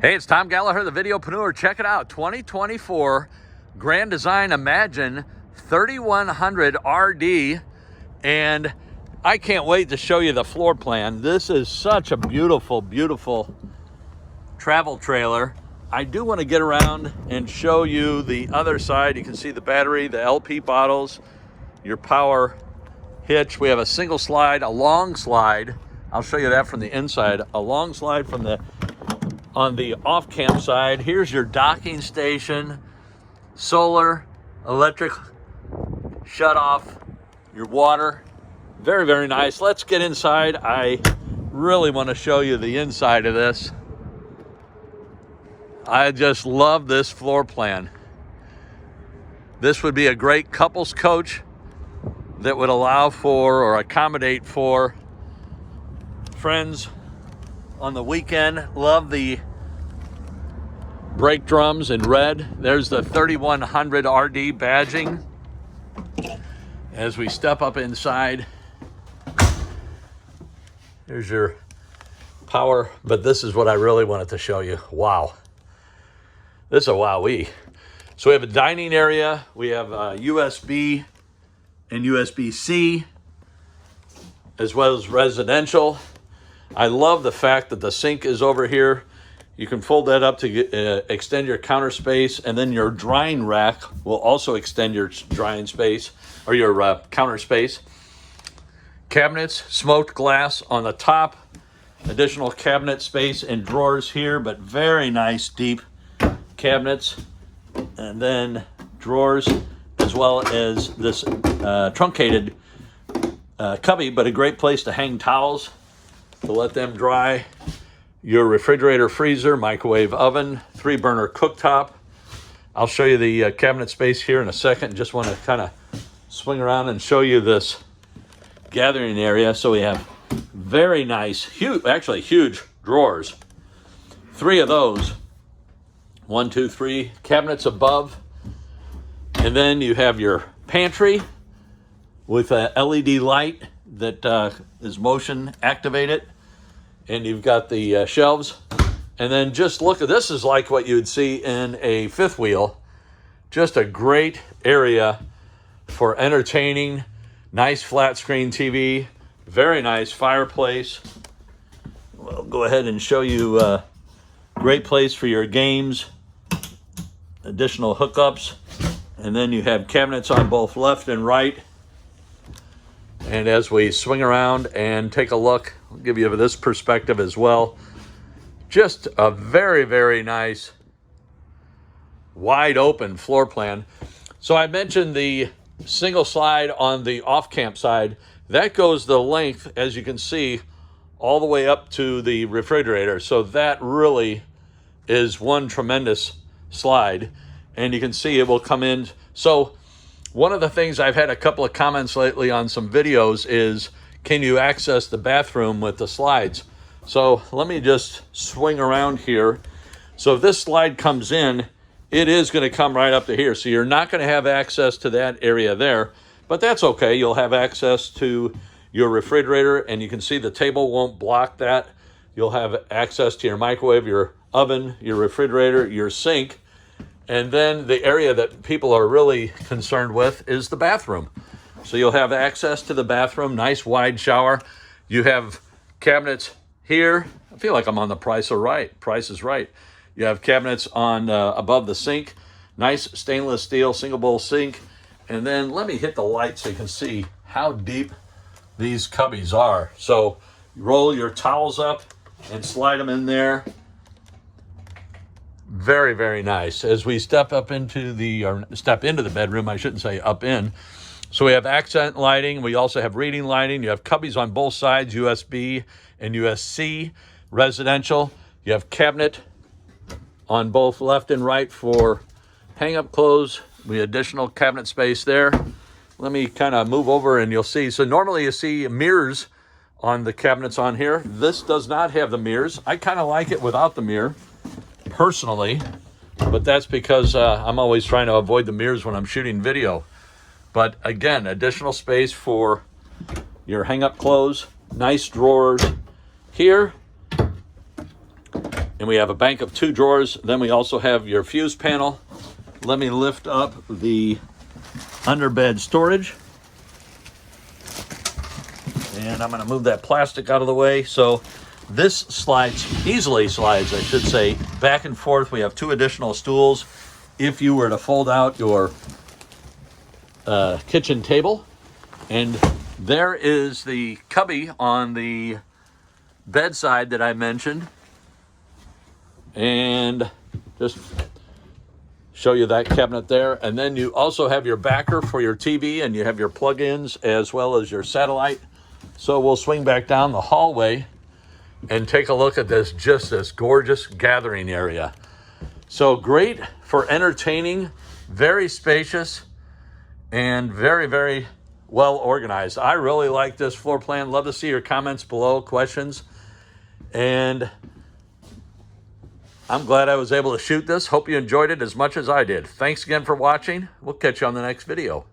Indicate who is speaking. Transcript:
Speaker 1: Hey, it's Tom Gallagher, the Videopreneur. Check it out, 2024 Grand Design Imagine 3100 RD, and I can't wait to show you the floor plan. This is such a beautiful, beautiful travel trailer. I do want to get around and show you the other side. You can see the battery, the LP bottles, your power hitch. We have a single slide, a long slide. I'll show you that from the inside. A long slide from the on the off-camp side. Here's your docking station, solar, electric shut-off, your water. Very, very nice. Let's get inside. I really want to show you the inside of this. I just love this floor plan. This would be a great couples coach that would allow for or accommodate for friends on the weekend. Love the brake drums in red. There's the 3100 RD badging. As we step up inside, here's your power, but this is what I really wanted to show you. Wow. This is a wowee. So we have a dining area. We have USB and USB-C, as well as residential. I love the fact that the sink is over here. You can fold that up to extend your counter space, and then your drying rack will also extend your drying space or your counter space. Cabinets, smoked glass on the top, additional cabinet space and drawers here, but very nice deep cabinets, and then drawers, as well as this truncated cubby, but a great place to hang towels to let them dry. Your refrigerator, freezer, microwave oven, 3-burner cooktop. I'll show you the cabinet space here in a second. Just want to kind of swing around and show you this gathering area. So we have very nice, huge, actually huge drawers. 3 of those. 1, 2, 3 cabinets above. And then you have your pantry with a LED light that is motion activated. And you've got the shelves. And then just look at this, is like what you would see in a fifth wheel. Just a great area for entertaining. Nice flat screen TV. Very nice fireplace. We'll go ahead and show you a great place for your games. Additional hookups. And then you have cabinets on both left and right. And as we swing around and take a look, I'll give you this perspective as well. Just a very, very nice, wide open floor plan. So I mentioned the single slide on the off-camp side. That goes the length, as you can see, all the way up to the refrigerator. So that really is one tremendous slide. And you can see it will come in. So one of the things, I've had a couple of comments lately on some videos, is can you access the bathroom with the slides? So let me just swing around here. So if this slide comes in, it is going to come right up to here. So you're not going to have access to that area there, but that's okay. You'll have access to your refrigerator, and you can see the table won't block that. You'll have access to your microwave, your oven, your refrigerator, your sink. And then the area that people are really concerned with is the bathroom. So you'll have access to the bathroom, nice wide shower. You have cabinets here. I feel like I'm on the Price is Right. You have cabinets on above the sink. Nice stainless steel single bowl sink. And then let me hit the light so you can see how deep these cubbies are. So you roll your towels up and slide them in there. Very, very nice. As we step into the bedroom, I shouldn't say up in. So we have accent lighting. We also have reading lighting. You have cubbies on both sides, USB and USB-C. Residential. You have cabinet on both left and right for hang-up clothes. We have additional cabinet space there. Let me kind of move over and you'll see. So normally you see mirrors on the cabinets on here. This does not have the mirrors. I kind of like it without the mirror, personally, but that's because I'm always trying to avoid the mirrors when I'm shooting video. But again, additional space for your hang-up clothes, nice drawers here, And we have a bank of 2 drawers. Then we also have your fuse panel. Let me lift up the underbed storage. And I'm going to move that plastic out of the way. So this easily slides, I should say, back and forth. We have 2 additional stools. If you were to fold out your kitchen table. And there is the cubby on the bedside that I mentioned. And just show you that cabinet there. And then you also have your backer for your TV, and you have your plug-ins as well as your satellite. So we'll swing back down the hallway and take a look at this gorgeous gathering area. So great for entertaining, very spacious, and very, very well organized. I really like this floor plan. Love to see your comments below, questions. And I'm glad I was able to shoot this. Hope you enjoyed it as much as I did. Thanks again for watching. We'll catch you on the next video.